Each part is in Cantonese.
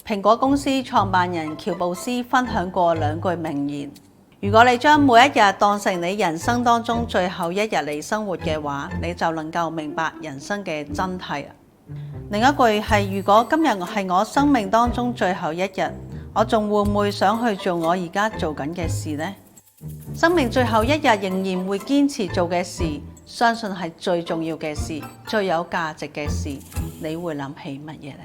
蘋果公司創辦人喬布斯分享過2句名言：如果你將每一日當成你人生當中最後一日嚟生活嘅話，你就能夠明白人生嘅真諦。另一句係：如果今日係我生命當中最後一日，我仲會唔會想去做我而家做緊嘅事呢？生命最後一日仍然會堅持做嘅事，相信係最重要嘅事，最有價值嘅事，你會諗起乜嘢呢？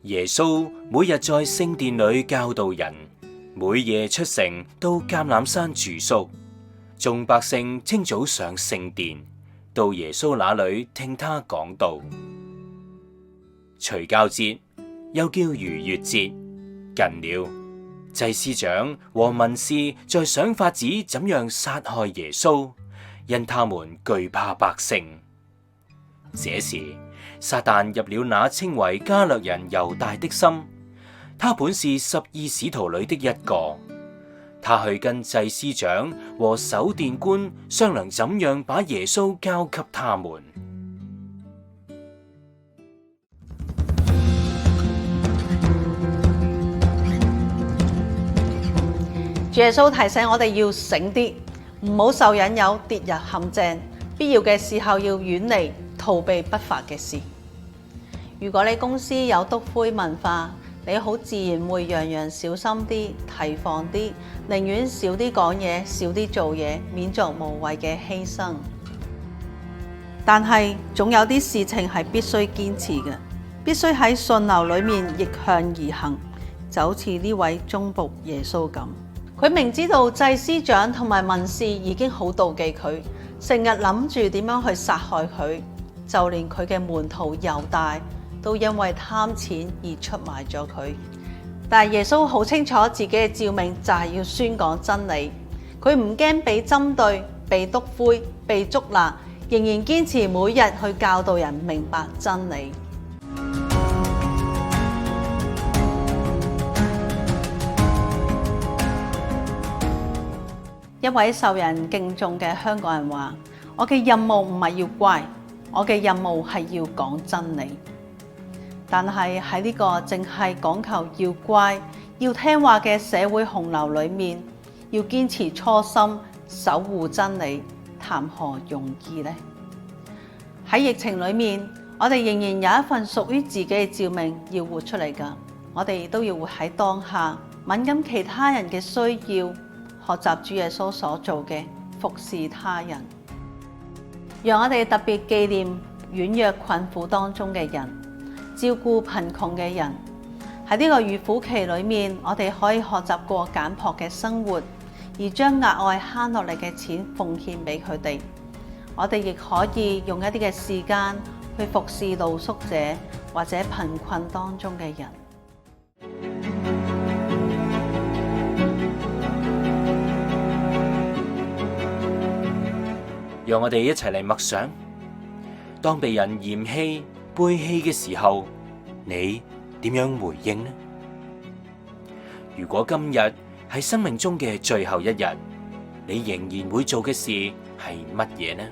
耶穌每日在聖殿裏教導人，每夜出城到橄欖山住宿。眾百姓清早上聖殿，到耶穌那裏聽他講道。除酵節又叫逾越節近了，祭司長和文士在想法子怎樣殺害耶穌，因他們懼怕百姓。這時撒旦入了那稱為加略人猶大的心，他本是12使徒裏的一個。他去跟祭司長和守殿官商量怎樣把耶穌交給他們。耶穌提醒我哋要醒啲，唔好受引誘跌入陷阱，必要嘅時候要遠離逃避不法嘅事。如果你公司有督灰文化，你好自然會樣樣小心啲，提防啲，寧願少啲講嘢，少啲做嘢，免做無謂嘅犧牲。但係總有啲事情係必須堅持嘅，必須喺順流裏面逆向而行，就好似呢位忠僕耶穌咁。佢明知道祭司長同埋文士已經好妒忌佢，成日諗住點樣去殺害佢，就連佢嘅門徒猶大都因為貪錢而出賣咗佢。但係耶穌好清楚自己嘅召命就係要宣講真理，佢唔驚被針對、被督灰、被捉拿，仍然堅持每日去教導人明白真理。一位受人敬重嘅香港人話：我嘅任務唔係要乖，我嘅任務係要講真理。但係喺呢個淨係講求要乖、要聽話嘅社會洪流裏面，要堅持初心、守護真理，談何容易呢？喺疫情裏面，我哋仍然有一份屬於自己嘅召命要活出嚟㗎。我哋都要活喺當下，敏感其他人嘅需要，學習主耶穌所做嘅，服侍他人。讓我哋特別紀念軟弱困苦當中嘅人，照顧貧窮嘅人。喺呢個預苦期裏面，我哋可以學習過簡樸嘅生活，而將額外慳落嚟嘅錢奉獻俾佢哋。我哋亦可以用一啲嘅時間去服侍露宿者或者貧困當中嘅人。讓我哋一齊嚟默想，當被人嫌棄、背棄嘅時候，你點樣回應呢？如果今日係生命中嘅最後一日，你仍然會做嘅事係乜嘢呢？